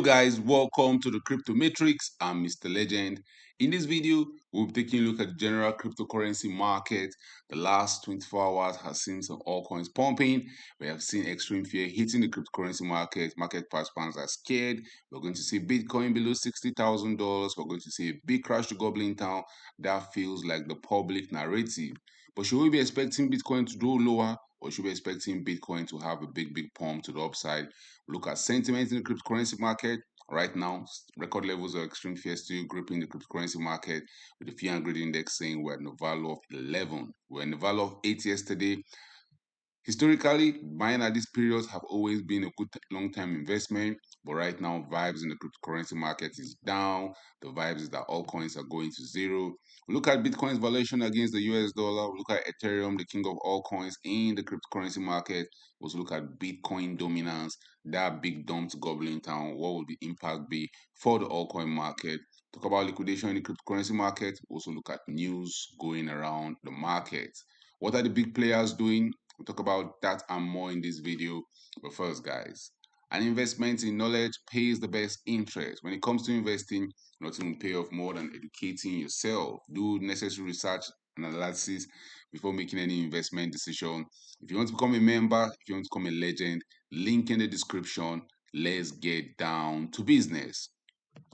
guys, welcome to the Crypto Matrix. I'm Mr. Legend. In this video, we'll be taking a look at the general cryptocurrency market. The last 24 hours has seen some altcoins pumping. We have seen extreme fear hitting the cryptocurrency market. Market participants are scared. We're going to see Bitcoin below $60,000. We're going to see a big crash to Goblin Town. That feels like the public narrative. But should we be expecting Bitcoin to go lower, or should we be expecting Bitcoin to have a big pump to the upside? Look at sentiment in the cryptocurrency market. Right now, record levels of extreme fear still gripping the cryptocurrency market, with the fear and greed index saying we're in the value of 11. We're in the value of 8 yesterday. Historically, buying at these periods have always been a good long-term investment, but right now, vibes in the cryptocurrency market is down. The vibes is that all coins are going to zero. Look at Bitcoin's valuation against the US dollar. Look at Ethereum, the king of all coins in the cryptocurrency market. Also look at Bitcoin dominance, that big dump to Goblin Town. What will the impact be for the altcoin market? Talk about liquidation in the cryptocurrency market. Also look at news going around the market. What are the big players doing? We'll talk about that and more in this video. But first, guys, an investment in knowledge pays the best interest. When it comes to investing, nothing will pay off more than educating yourself. Do necessary research and analysis before making any investment decision. If you want to become a member, if you want to become a legend, link in the description. Let's get down to business.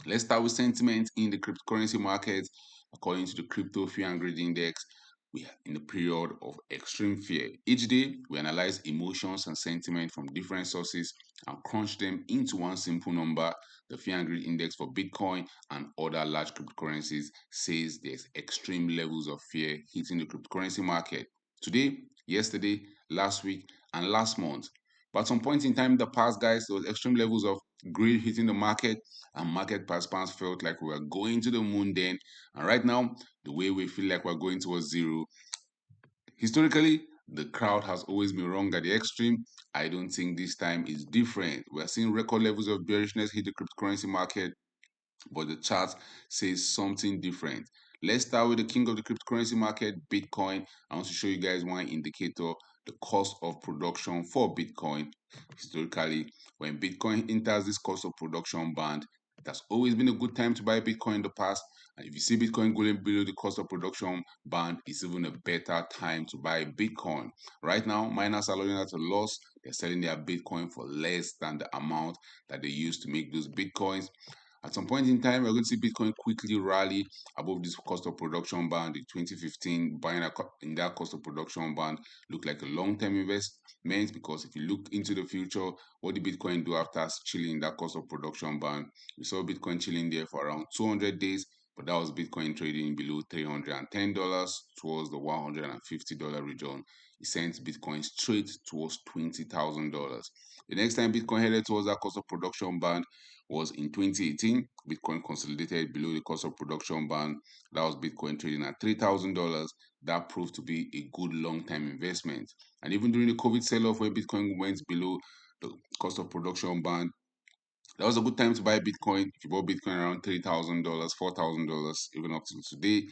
Let's start with sentiment in the cryptocurrency market. According to the Crypto Fear and Greed Index, we are in a period of extreme fear. Each day, we analyze emotions and sentiment from different sources and crunch them into one simple number. The Fear and Greed Index for Bitcoin and other large cryptocurrencies says there's extreme levels of fear hitting the cryptocurrency market. Today, yesterday, last week, and last month. But at some point in time in the past, guys, there was extreme levels of greed hitting the market, and market participants felt like we were going to the moon then. And right now, the way we feel like we're going towards zero. Historically, the crowd has always been wrong at the extreme. I don't think this time is different. We're seeing record levels of bearishness hit the cryptocurrency market, but the chart says something different. Let's start with the king of the cryptocurrency market, Bitcoin. I want to show you guys one indicator, the cost of production for Bitcoin. Historically, when Bitcoin enters this cost of production band, it has always been a good time to buy Bitcoin in the past. And if you see Bitcoin going below the cost of production band, it's even a better time to buy Bitcoin. Right now, miners are looking at a loss. They're selling their Bitcoin for less than the amount that they used to make those Bitcoins. At some point in time, we're going to see Bitcoin quickly rally above this cost of production band. In 2015, buying in that cost of production band looked like a long-term investment, because if you look into the future, what did Bitcoin do after chilling in that cost of production band? We saw Bitcoin chilling there for around 200 days, but that was Bitcoin trading below $310 towards the $150 region. It sent Bitcoin straight towards $20,000. The next time Bitcoin headed towards that cost of production band was in 2018. Bitcoin consolidated below the cost of production band. That was Bitcoin trading at $3,000. That proved to be a good long-term investment. And even during the COVID sell-off, where Bitcoin went below the cost of production band, that was a good time to buy Bitcoin. If you bought Bitcoin around $3,000, $4,000, even up to today,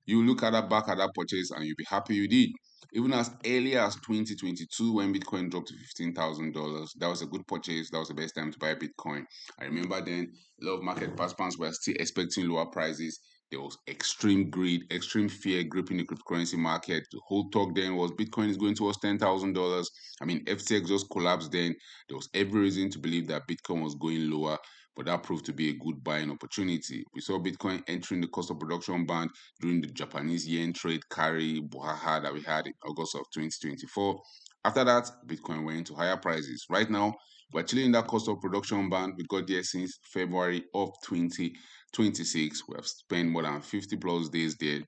you look at that back at that purchase and you'll be happy you did. Even as early as 2022, when Bitcoin dropped to $15,000, that was a good purchase. That was the best time to buy Bitcoin. I remember then a lot of market participants were still expecting lower prices. There was extreme greed, extreme fear gripping the cryptocurrency market. The whole talk then was Bitcoin is going towards $10,000. I mean, FTX just collapsed then. There was every reason to believe that Bitcoin was going lower, but that proved to be a good buying opportunity. We saw Bitcoin entering the cost of production band during the Japanese yen trade carry Buhaha that we had in August of 2024. After that, Bitcoin went to higher prices. Right now, we're chilling in that cost of production band. We got there since February of 2026. We have spent more than 50 plus days there.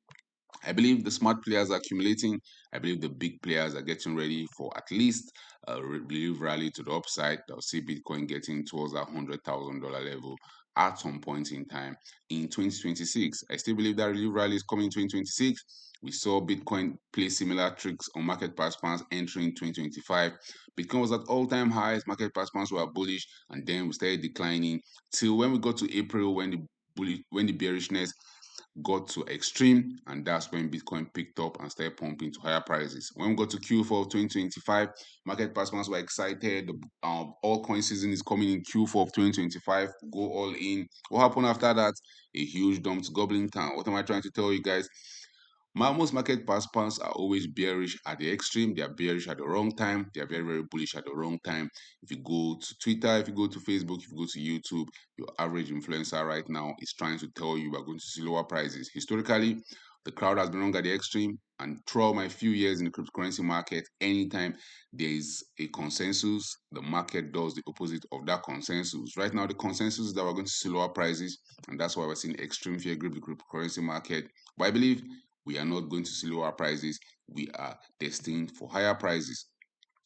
I believe the smart players are accumulating. I believe the big players are getting ready for at least a relief rally to the upside. They'll see Bitcoin getting towards that $100,000 level at some point in time in 2026. I still believe that relief rally is coming in 2026. We saw Bitcoin play similar tricks on market participants entering 2025. Bitcoin was at all-time highs. Market participants were bullish, and then we started declining till when we got to April, when the bearishness got to extreme, and that's when Bitcoin picked up and started pumping to higher prices. When we got to Q4 of 2025, market participants were excited. The altcoin season is coming in Q4 of 2025. Go all in. What happened after that? A huge dump to Goblin Town. What am I trying to tell you guys? Most market participants are always bearish at the extreme. They are bearish at the wrong time. They are very, very bullish at the wrong time. If you go to Twitter, if you go to Facebook, if you go to YouTube, your average influencer right now is trying to tell you we're going to see lower prices. Historically, the crowd has been wrong at the extreme. And throughout my few years in the cryptocurrency market, anytime there is a consensus, the market does the opposite of that consensus. Right now, the consensus is that we're going to see lower prices, and that's why we're seeing extreme fear grip the cryptocurrency market. But I believe we are not going to see lower prices. We are destined for higher prices.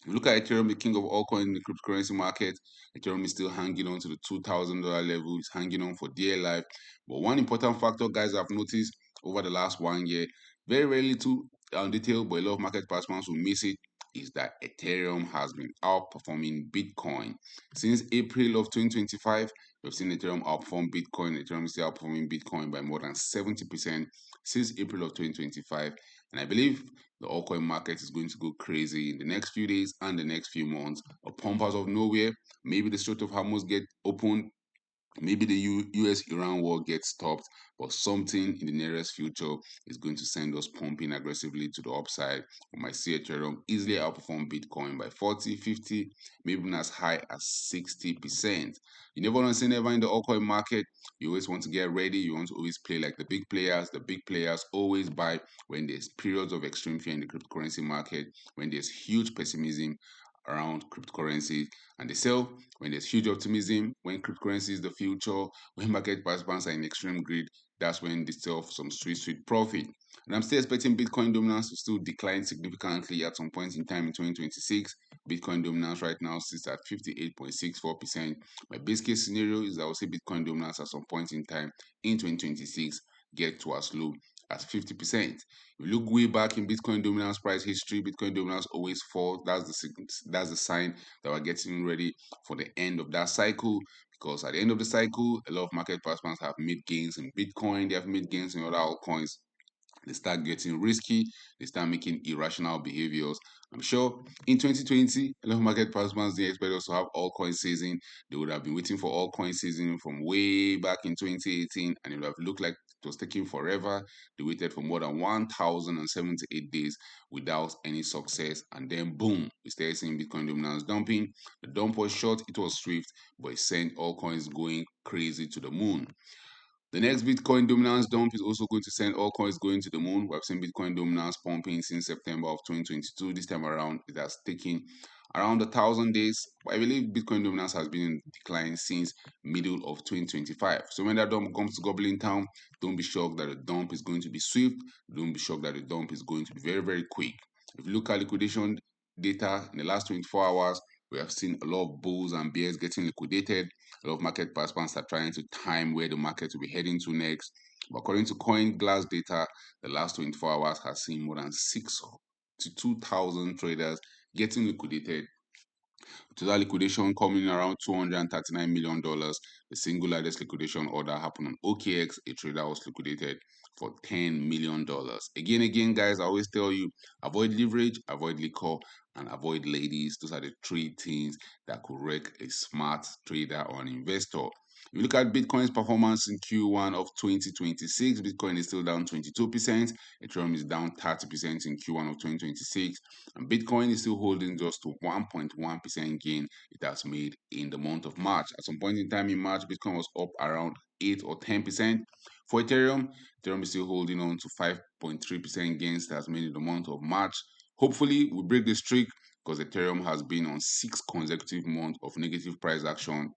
If you look at Ethereum, the king of all coins in the cryptocurrency market, Ethereum is still hanging on to the $2,000 level. It's hanging on for dear life. But one important factor, guys, I've noticed over the last 1 year, very, very little detail, but a lot of market participants will miss it, is that Ethereum has been outperforming Bitcoin. Since April of 2025, we've seen Ethereum outperform Bitcoin. Ethereum is still outperforming Bitcoin by more than 70% since April of 2025. And I believe the altcoin market is going to go crazy in the next few days and the next few months. A pump out of nowhere. Maybe the Strait of Hormuz get opened. Maybe the US-Iran war gets stopped, but something in the nearest future is going to send us pumping aggressively to the upside. We might see Ethereum easily outperform Bitcoin by 40, 50, maybe even as high as 60%. You never want to say never in the altcoin market. You always want to get ready. You want to always play like the big players. The big players always buy when there's periods of extreme fear in the cryptocurrency market, when there's huge pessimism around cryptocurrency, and they sell when there's huge optimism, when cryptocurrency is the future, when market participants are in extreme greed. That's when they sell for some sweet, sweet profit. And I'm still expecting Bitcoin dominance to still decline significantly at some point in time in 2026. Bitcoin dominance right now sits at 58.64%. My base case scenario is that I will see Bitcoin dominance at some point in time in 2026 get to as low as 50%. If you look way back in Bitcoin dominance price history, Bitcoin dominance always falls. That's the sign that we're getting ready for the end of that cycle. Because at the end of the cycle, a lot of market participants have made gains in Bitcoin, they have made gains in other altcoins. They start getting risky, they start making irrational behaviors. I'm sure in 2020, a lot of market participants didn't expect us to have altcoin season. They would have been waiting for altcoin season from way back in 2018, and it would have looked like it was taking forever. They waited for more than 1,078 days without any success, and then boom, we started seeing Bitcoin dominance dumping. The dump was short, it was swift, but it sent altcoins going crazy to the moon. The next Bitcoin dominance dump is also going to send all coins going to the moon. We have seen Bitcoin dominance pumping since September of 2022. This time around, it has taken around 1,000 days. But I believe Bitcoin dominance has been in decline since middle of 2025. So when that dump comes to Goblin Town, don't be shocked that the dump is going to be swift. Don't be shocked that the dump is going to be very, very quick. If you look at liquidation data in the last 24 hours, we have seen a lot of bulls and bears getting liquidated. A lot of market participants are trying to time where the market will be heading to next. But according to Coin Glass data, the last 24 hours has seen more than 6 to 2,000 traders getting liquidated. Total liquidation coming in around $239 million. The single largest liquidation order happened on OKX. A trader was liquidated for $10 million. Again, guys, I always tell you, avoid leverage, avoid liquor, and avoid ladies. Those are the three things that could wreck a smart trader or an investor. If you look at Bitcoin's performance in Q1 of 2026, Bitcoin is still down 22%. Ethereum is down 30% in Q1 of 2026. And Bitcoin is still holding just to 1.1% gain it has made in the month of March. At some point in time in March, Bitcoin was up around 8 or 10%. For Ethereum, Ethereum is still holding on to 5.3% gains it has made in the month of March. Hopefully, we break the streak because Ethereum has been on 6 consecutive months of negative price action.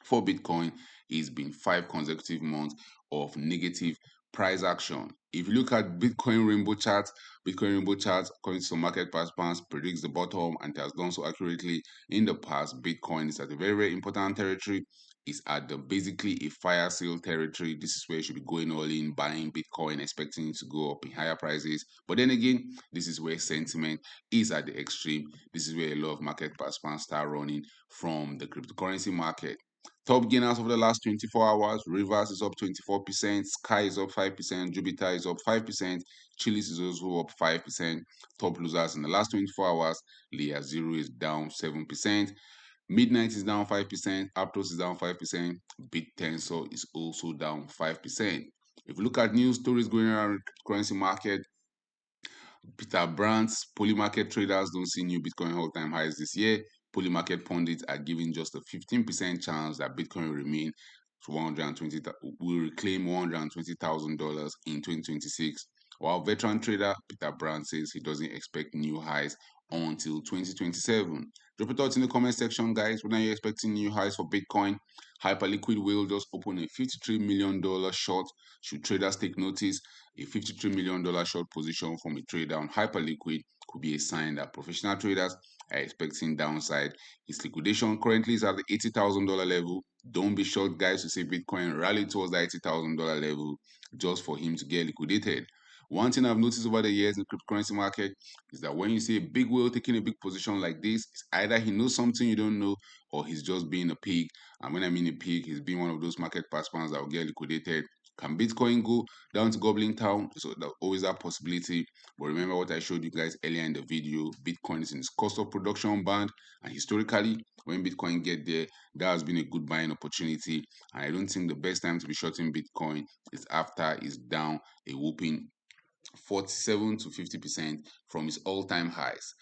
For Bitcoin, it's been 5 consecutive months of negative price action. If you look at Bitcoin Rainbow chart, according to some market participants, predicts the bottom and it has done so accurately in the past. Bitcoin is at a very, very important territory. It's at the basically a fire sale territory. This is where you should be going all in, buying Bitcoin, expecting it to go up in higher prices. But then again, this is where sentiment is at the extreme. This is where a lot of market participants start running from the cryptocurrency market. Top gainers over the last 24 hours, Rivers is up 24%, Sky is up 5%, Jupiter is up 5%, Chili's is also up 5%. Top losers in the last 24 hours, Leah Zero is down 7%, Midnight is down 5%, Aptos is down 5%, BitTensor is also down 5%. If you look at news stories going around the currency market, Peter Brandt's polymarket traders don't see new Bitcoin all-time highs this year. Polymarket pundits are giving just a 15% chance that Bitcoin will remain to 120 will reclaim $120,000 in 2026. While veteran trader Peter Brandt says he doesn't expect new highs until 2027. Drop a thought in the comment section, guys. When are you expecting new highs for Bitcoin? Hyperliquid whale just opened a $53 million short. Should traders take notice? A $53 million short position from a trader on Hyperliquid could be a sign that professional traders are expecting downside. His liquidation currently is at the $80,000 level. Don't be shocked, guys, to see Bitcoin rally towards the $80,000 level just for him to get liquidated. One thing I've noticed over the years in the cryptocurrency market is that when you see a big whale taking a big position like this, it's either he knows something you don't know or he's just being a pig. And when I mean a pig, he's being one of those market participants that will get liquidated. Can Bitcoin go down to Goblin Town? So there's always that possibility. But remember what I showed you guys earlier in the video. Bitcoin is in its cost of production band. And historically, when Bitcoin get there, that has been a good buying opportunity. And I don't think the best time to be shorting Bitcoin is after it's down a whooping 47 to 50% from its all-time highs.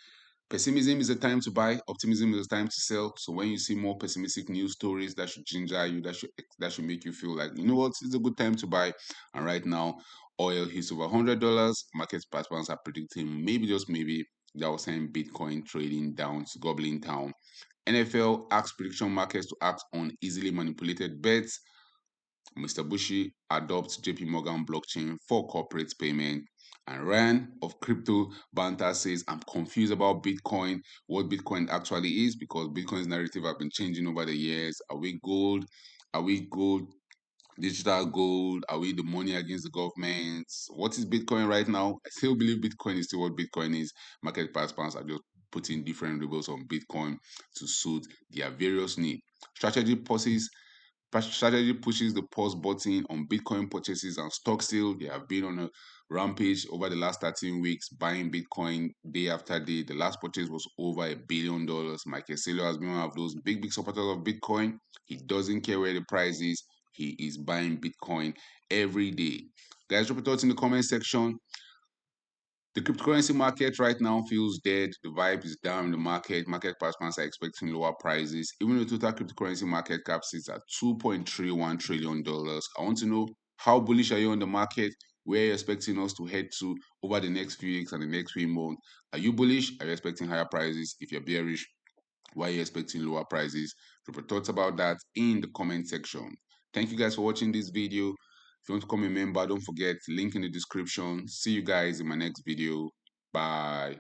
Pessimism is a time to buy, optimism is a time to sell. So when you see more pessimistic news stories, that should ginger you, that should make you feel like, you know what, it's a good time to buy. And right now, oil hits over $100. Market participants are predicting maybe just maybe that will send Bitcoin trading down to Goblin Town. NFL asks prediction markets to act on easily manipulated bets. Mr. Bushi adopts JP Morgan blockchain for corporate payment. And Ryan of Crypto Banter says, I'm confused about Bitcoin, what Bitcoin actually is, because Bitcoin's narrative have been changing over the years. Are we gold? Are we gold? Digital gold? Are we the money against the government? What is Bitcoin right now? I still believe Bitcoin is still what Bitcoin is. Market participants are just putting different labels on Bitcoin to suit their various needs. Strategy pushes the pause button on Bitcoin purchases and stock sale. They have been on a rampage over the last 13 weeks, buying Bitcoin day after day. The last purchase was over $1 billion. Michael Saylor has been one of those big supporters of Bitcoin. He doesn't care where the price is. He is buying Bitcoin every day. Guys, drop your thoughts in the comment section. The cryptocurrency market right now feels dead. The vibe is down in the market. Market participants are expecting lower prices. Even the total cryptocurrency market cap sits at $2.31 trillion. I want to know, how bullish are you on the market? Where are you expecting us to head to over the next few weeks and the next few months? Are you bullish? Are you expecting higher prices? If you're bearish, why are you expecting lower prices? Drop your thoughts about that in the comment section. Thank you guys for watching this video. If you want to become a member, don't forget, link in the description. See you guys in my next video. Bye.